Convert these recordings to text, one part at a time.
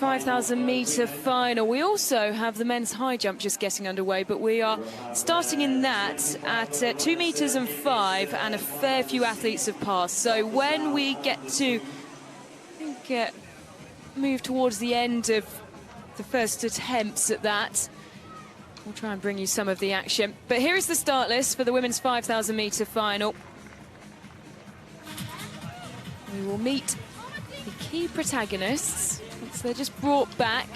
women's 5,000 metre final. We also have the men's high jump just getting underway, but we are starting in that at 2 metres and 5, and a fair few athletes have passed. So when we get to, I think, move towards the end of the first attempts at that, we'll try and bring you some of the action. But here is the start list for the women's 5,000 metre final. We will meet the key protagonists once they're just brought back.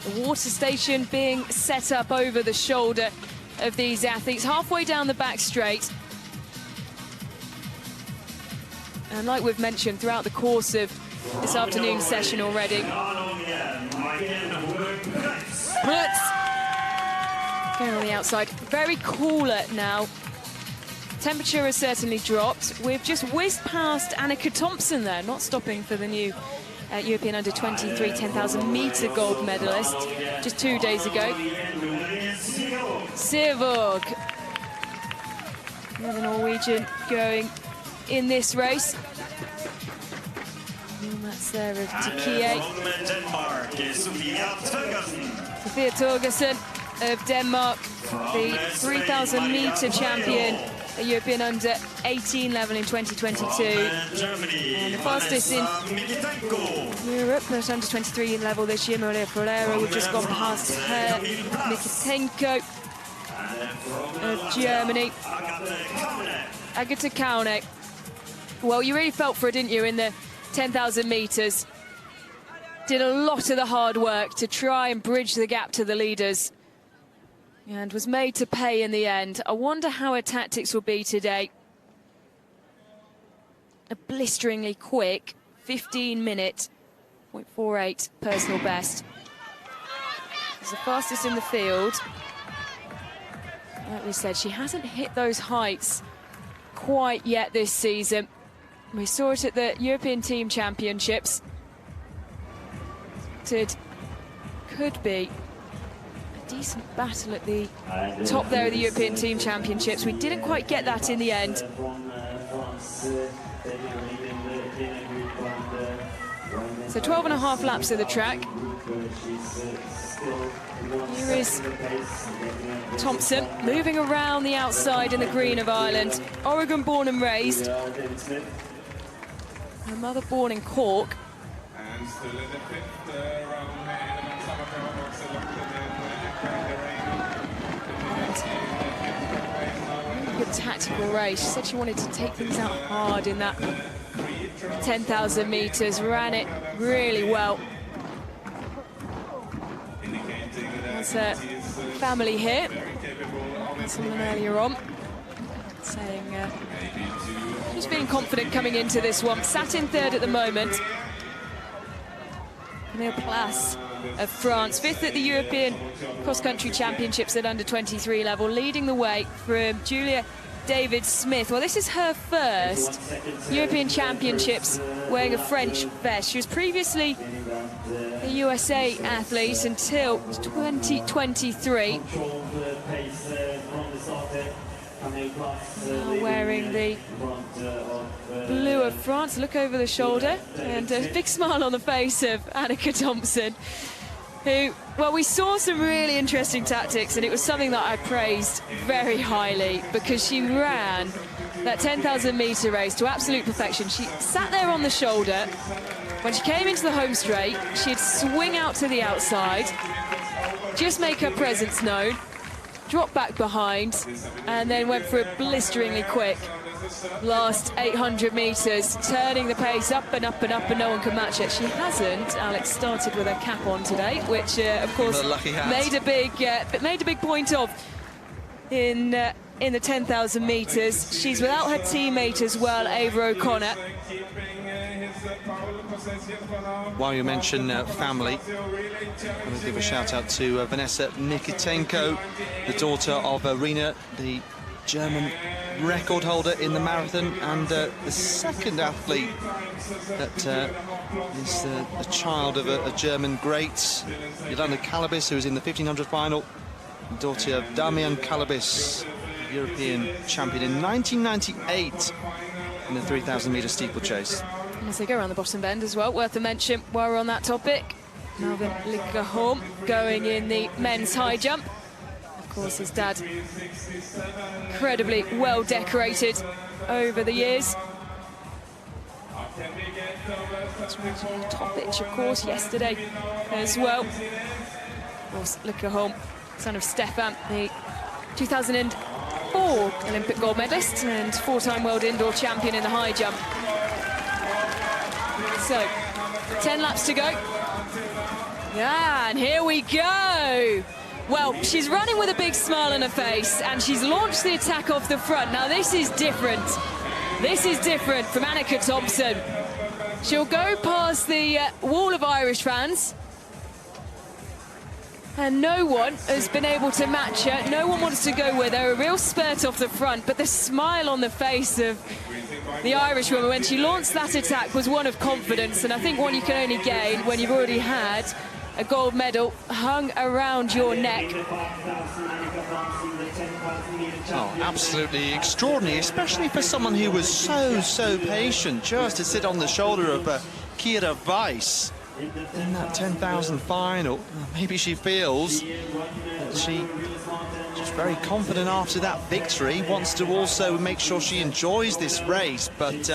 The water station being set up over the shoulder of these athletes, halfway down the back straight. And like we've mentioned throughout the course of this afternoon's session already, going on the outside, very cooler now. Temperature has certainly dropped. We've just whizzed past Annika Thompson there, not stopping for the new European Under-23 10,000 metre gold medalist just 2 days ago. Sivåg, another Norwegian going in this race. And that's there of Tikie. Sofia Torgersen of Denmark, the 3,000 metre champion, a European under-18 level in 2022. And the fastest in Europe at under-23 level this year, Maria Forero. We've just gone past her. Nikitenko of Germany. Agatha Kaunek. Well, you really felt for it, didn't you, in the 10,000 metres. Did a lot of the hard work to try and bridge the gap to the leaders, and was made to pay in the end. I wonder how her tactics will be today. A blisteringly quick 15-minute 0.48 personal best. It's the fastest in the field. Like we said, she hasn't hit those heights quite yet this season. We saw it at the European Team Championships. It could be decent battle at the top there of the European Team Championships. We didn't quite get that in the end. So 12.5 laps of the track. Here is Thompson moving around the outside in the green of Ireland. Oregon born and raised. Her mother born in Cork. Good tactical race. She said she wanted to take things out hard in that 10,000 metres. Ran it really well. That's her family here. Someone earlier on saying just feeling confident coming into this one. Sat in third at the moment. Camille Place of France, 5th at the European Cross-Country Championships at under-23 level, leading the way from Julia David-Smith. Well, this is her first European Championships wearing a French vest. She was previously a USA athlete until 2023. Now wearing the blue of France. Look over the shoulder, and a big smile on the face of Annika Thompson, who, well, we saw some really interesting tactics, and it was something that I praised very highly, because she ran that 10,000 metre race to absolute perfection. She sat there on the shoulder. When she came into the home straight, she'd swing out to the outside, just make her presence known, drop back behind, and then went for a blisteringly quick last 800 metres, turning the pace up and up and up, and no one can match it. She hasn't, Alex, started with her cap on today, which of course made a big point of in the 10,000 metres. She's without her teammate as well, Ava O'Connor. While you mention family, I'm going to give a shout out to Vanessa Nikitenko, the daughter of Irina, the German record holder in the marathon, and the second athlete that is a child of a German great, Yolanda Kalabis, who was in the 1500 final, daughter of Damian Kalabis, European champion in 1998 in the 3,000 metre steeplechase. And as they go around the bottom bend as well, worth a mention while we're on that topic, Melvin Liggerholm going in the men's high jump. Of course, his dad, incredibly well decorated over the years. Topic, of course, yesterday as well. Of course, Liggerholm, son of Stefan, the 2004 Olympic gold medalist and 4-time world indoor champion in the high jump. So, 10 laps to go. Yeah, and here we go. Well, she's running with a big smile on her face, and she's launched the attack off the front. Now, this is different. This is different from Annika Thompson. She'll go past the wall of Irish fans, and no one has been able to match her. No one wants to go with her. A real spurt off the front, but the smile on the face of the Irish woman when she launched that attack was one of confidence, and I think one you can only gain when you've already had a gold medal hung around your neck. Oh, absolutely extraordinary, especially for someone who was so patient, just to sit on the shoulder of Kira Weiss in that 10,000 final. Maybe she feels that she's very confident after that victory, wants to also make sure she enjoys this race, but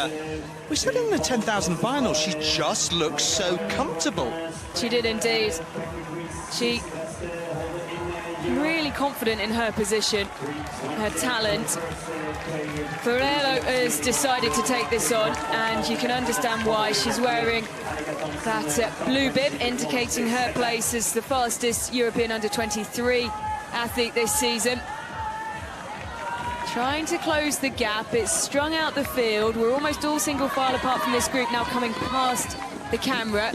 we said in the 10,000 final, she just looks so comfortable. She did indeed. She really confident in her position, her talent. Ferrero has decided to take this on, and you can understand why. She's wearing that blue bib, indicating her place as the fastest European under-23 athlete this season. Trying to close the gap. It's strung out the field. We're almost all single file apart from this group now coming past the camera,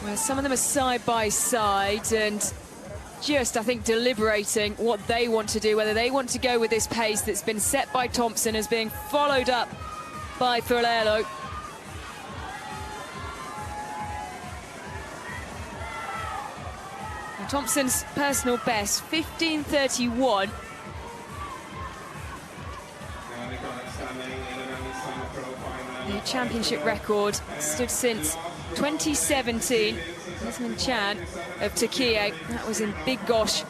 where some of them are side by side and just, I think, deliberating what they want to do, whether they want to go with this pace that's been set by Thompson as being followed up by Ferrero. Thompson's personal best, 15:31. The championship record stood since 2017. Desmond Chan of Turkey, that was in Bydgoszcz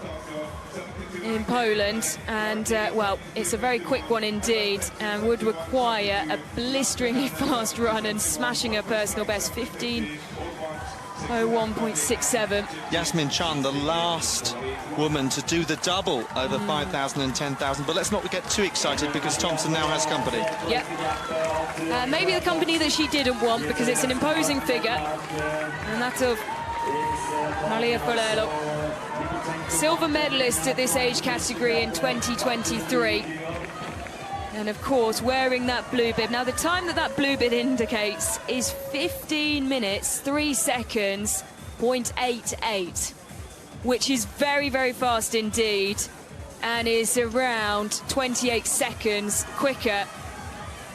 in Poland, and well, it's a very quick one indeed, and would require a blisteringly fast run and smashing her personal best, 15:01.67. Yasmin Chan, the last woman to do the double over 5,000 and 10,000, but let's not get too excited because Thompson now has company. Yep. Maybe the company that she didn't want, because it's an imposing figure, and that of Maria Ferrero, silver medalist at this age category in 2023. And of course, wearing that blue bib. Now, the time that blue bib indicates is 15 minutes, 3 seconds, 0.88, which is very, very fast indeed, and is around 28 seconds quicker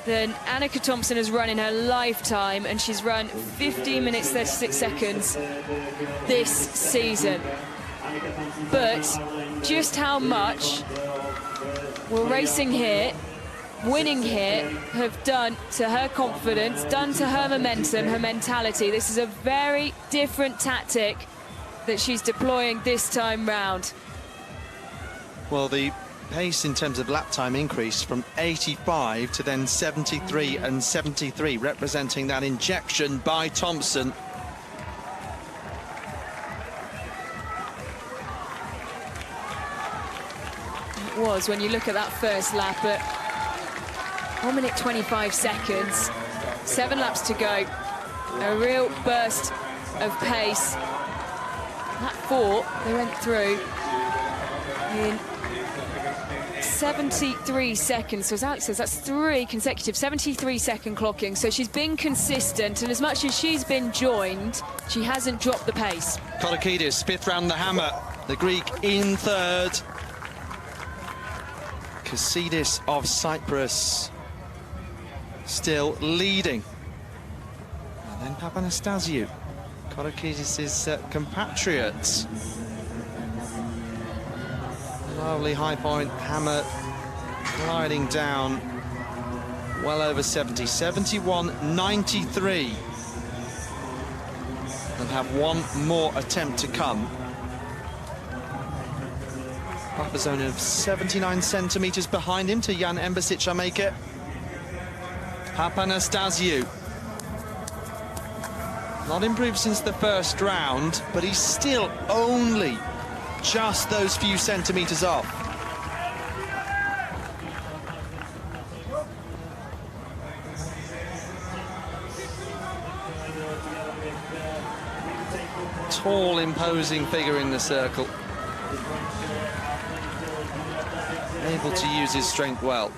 than Annika Thompson has run in her lifetime, and she's run 15 minutes, 36 seconds this season. But just how much will racing here, winning here, have done to her confidence, done to her momentum, her mentality. This is a very different tactic that she's deploying this time round. Well, the pace in terms of lap time increased from 85 to then 73 and 73, representing that injection by Thompson. It was, when you look at that first lap, at 1 minute 25 seconds, 7 laps to go, a real burst of pace. Lap 4, they went through in 73 seconds. So as Alex says, that's 3 consecutive 73-second clocking. So she's been consistent, and as much as she's been joined, she hasn't dropped the pace. Korakidis, 5th round the hammer. The Greek in 3rd. Kasidis of Cyprus still leading. And then Papanastasiou, Korakidis' compatriot. Lovely high point hammer gliding down well over 70, 71.93. And have one more attempt to come. Buffer zone of 79 centimetres behind him to Jan Embasic, Jamaica. Papanastasiou. Not improved since the first round, but he's still only just those few centimetres off. Tall, imposing figure in the circle. Able to use his strength well.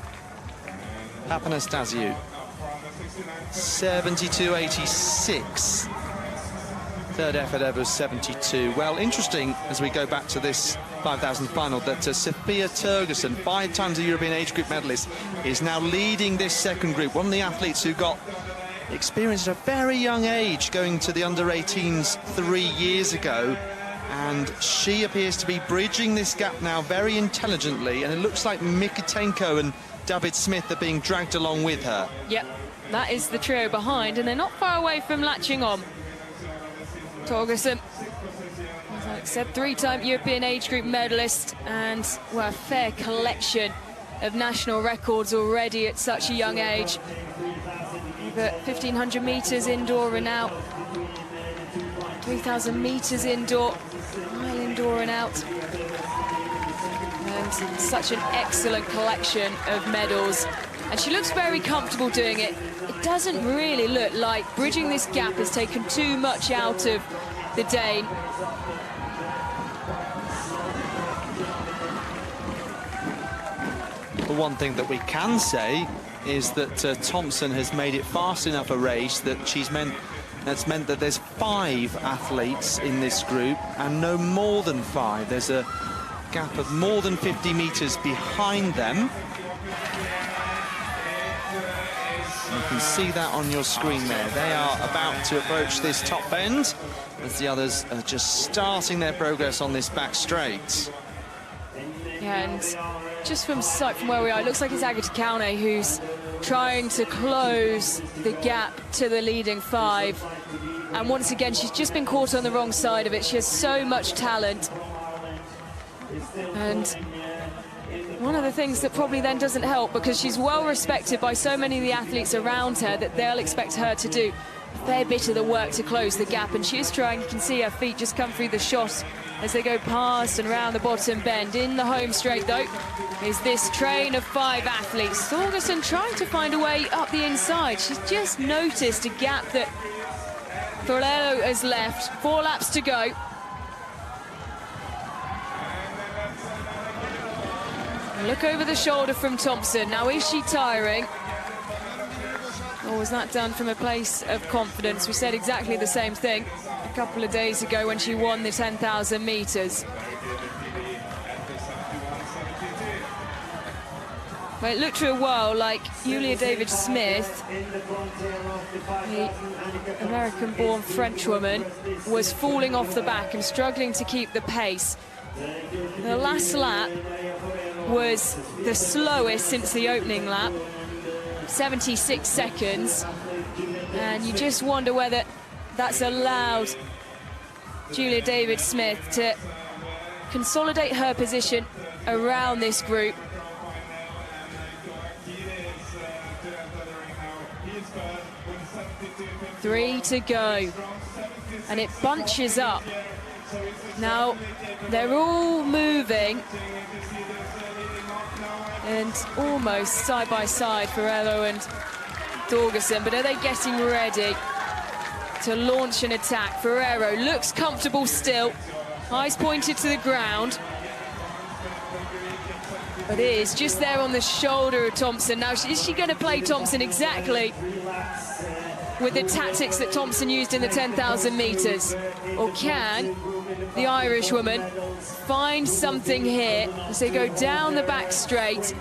Papanastasiou. 72.86. Third effort ever was 72. Well, interesting as we go back to this 5,000 final that Sofia Tergersen, 5 times a European age group medalist, is now leading this second group. One of the athletes who got experience at a very young age going to the under-18s 3 years ago. And she appears to be bridging this gap now very intelligently. And it looks like Mikitenko and David Smith are being dragged along with her. Yep, that is the trio behind, and they're not far away from latching on. Torgersen, as I said, 3-time European age group medalist, and well, a fair collection of national records already at such a young age. Over 1,500 metres indoor and out, 3,000 metres indoor, mile indoor and out. And such an excellent collection of medals. And she looks very comfortable doing it. It doesn't really look like bridging this gap has taken too much out of the Dane. The one thing that we can say is that Thompson has made it fast enough a race that that's meant that there's 5 athletes in this group and no more than 5. There's a gap of more than 50 metres behind them. You can see that on your screen there. They are about to approach this top bend as the others are just starting their progress on this back straight. And just from sight from where we are, it looks like it's Agata Kaune who's trying to close the gap to the leading 5. And once again, she's just been caught on the wrong side of it. She has so much talent. And one of the things that probably then doesn't help, because she's well respected by so many of the athletes around her, that they'll expect her to do a fair bit of the work to close the gap, and she is trying. You can see her feet just come through the shot as they go past and round the bottom bend. In the home straight, though, is this train of 5 athletes. Thorgerson trying to find a way up the inside. She's just noticed a gap that Forlello has left. 4 laps to go. Look over the shoulder from Thompson. Now, is she tiring? Or was that done from a place of confidence? We said exactly the same thing a couple of days ago when she won the 10,000 metres. Well, it looked for a while like Julia David-Smith, the American-born Frenchwoman, was falling off the back and struggling to keep the pace. The last lap was the slowest since the opening lap, 76 seconds, and you just wonder whether that's allowed Julia David-Smith to consolidate her position around this group. Three to go, and it bunches up. Now, they're all moving and almost side by side, Forello and Thorgersen, but are they getting ready to launch an attack? Ferrero looks comfortable still, eyes pointed to the ground, but is just there on the shoulder of Thompson. Now, is she going to play Thompson exactly with the tactics that Thompson used in the 10,000 metres? Or can the Irish woman find something here as they go down the back straight,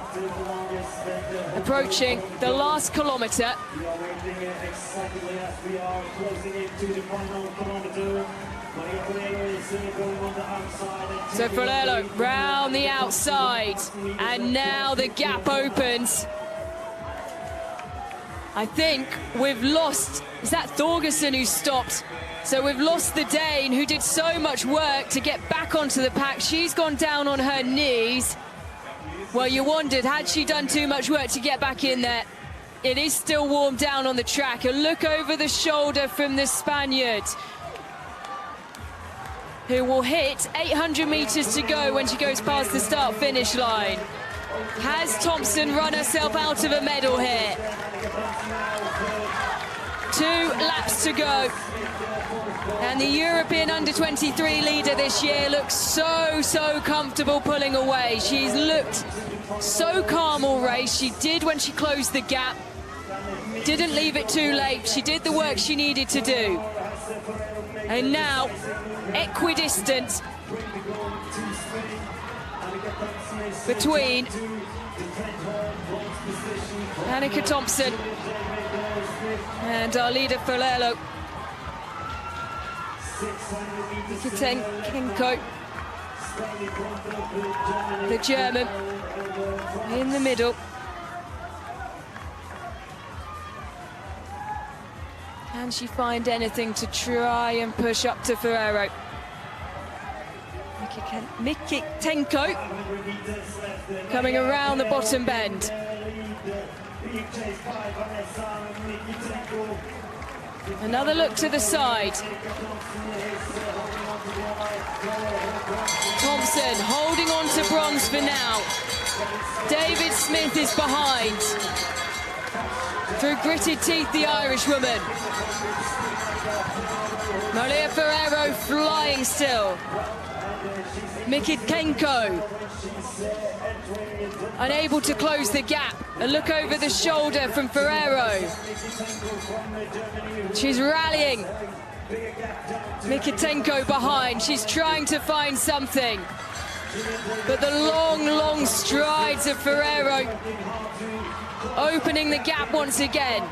approaching the last kilometre? So Forlello round the outside, and now the gap opens. I think we've lost, is that Thorgerson who stopped? So we've lost the Dane who did so much work to get back onto the pack. She's gone down on her knees. Well, you wondered, had she done too much work to get back in there? It is still warm down on the track. A look over the shoulder from the Spaniard, who will hit 800 meters to go when she goes past the start-finish line. Has Thompson run herself out of a medal here? 2 laps to go. And the European under-23 leader this year looks so comfortable pulling away. She's looked so calm all race. She did when she closed the gap. Didn't leave it too late. She did the work she needed to do. And now, equidistant between Annika Thompson and our leader Ferrero. Mikutenko, the German, in the middle. Can she find anything to try and push up to Ferrero? Mikutenko coming around the bottom bend. Another look to the side. Thompson holding on to bronze for now. David Smith is behind. Through gritted teeth, the Irish woman. Maria Ferrero flying still. Mikutenko unable to close the gap. A look over the shoulder from Ferrero. She's rallying. Mikutenko behind. She's trying to find something. But the long strides of Ferrero opening the gap once again.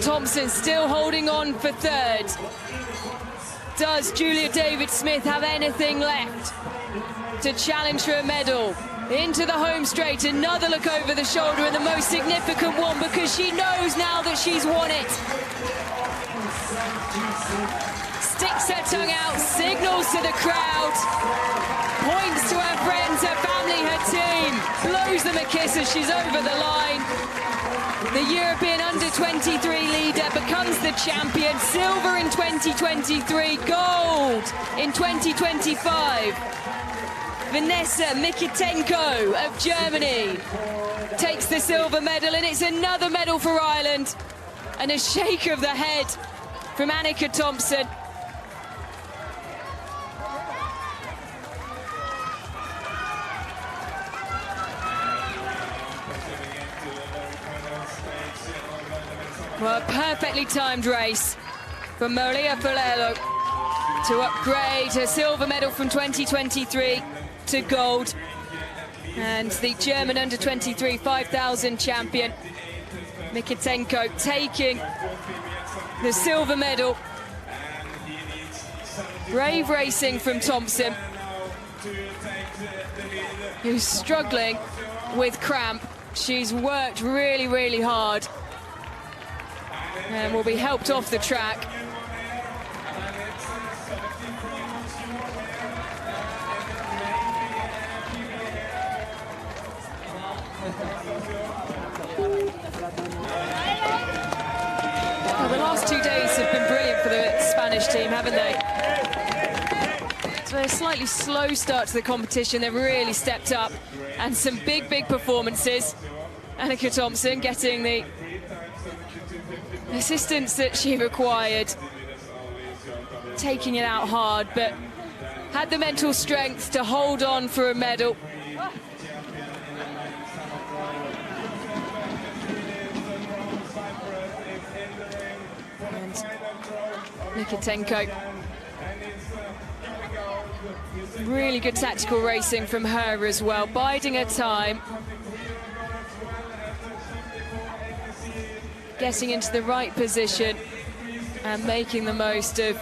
Thompson still holding on for third. Does Julia David-Smith have anything left to challenge for a medal? Into the home straight, another look over the shoulder, and the most significant one because she knows now that she's won it. Sticks her tongue out, signals to the crowd, points to her friends, her family, her team, blows them a kiss as she's over the line. The European under-23 leader becomes the champion. Silver in 2023, gold in 2025. Vanessa Mikutenko of Germany takes the silver medal, and it's another medal for Ireland. And a shake of the head from Annika Thompson. Well, a perfectly timed race from Maria Ferrero to upgrade her silver medal from 2023 to gold. And the German under-23 5,000 champion, Mikutenko, taking the silver medal. Brave racing from Thompson, who's struggling with cramp. She's worked really hard and will be helped off the track. Well, the last 2 days have been brilliant for the Spanish team, haven't they? So a slightly slow start to the competition. They've really stepped up, and some big performances. Annika Thompson getting the assistance that she required, taking it out hard, but had the mental strength to hold on for a medal. And Mikutenko, really good tactical racing from her as well, biding her time, getting into the right position and making the most of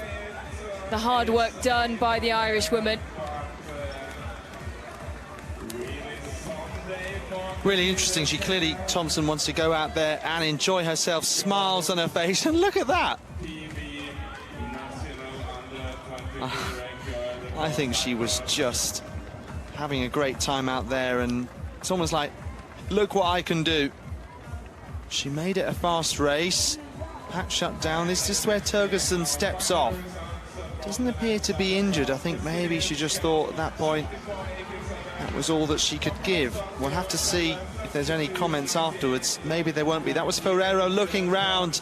the hard work done by the Irish woman. Really interesting. She clearly, Thompson, wants to go out there and enjoy herself. Smiles on her face, and look at that. I think she was just having a great time out there, and it's almost like, look what I can do. She made it a fast race. Pack shut down. This is where Tergersen steps off. Doesn't appear to be injured. I think maybe she just thought at that point that was all that she could give. We'll have to see if there's any comments afterwards. Maybe there won't be. That was Ferrero looking round,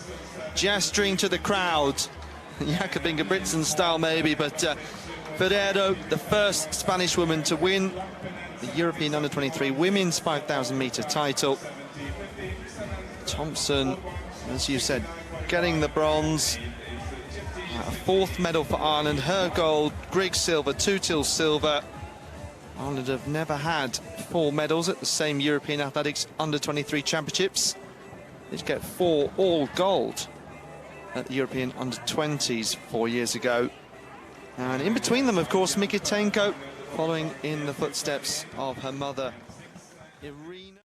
gesturing to the crowd. Jakob Ingebrigtsen style maybe, but Ferrero, the first Spanish woman to win the European Under-23 Women's 5,000 metre title. Thompson, as you said, getting the bronze. A fourth medal for Ireland, her gold, Grig's silver, Tutil silver. Ireland have never had 4 medals at the same European Athletics Under-23 Championships. They get 4 all gold at the European Under-20s 4 years ago. And in between them, of course, Mikitenko, following in the footsteps of her mother, Irina.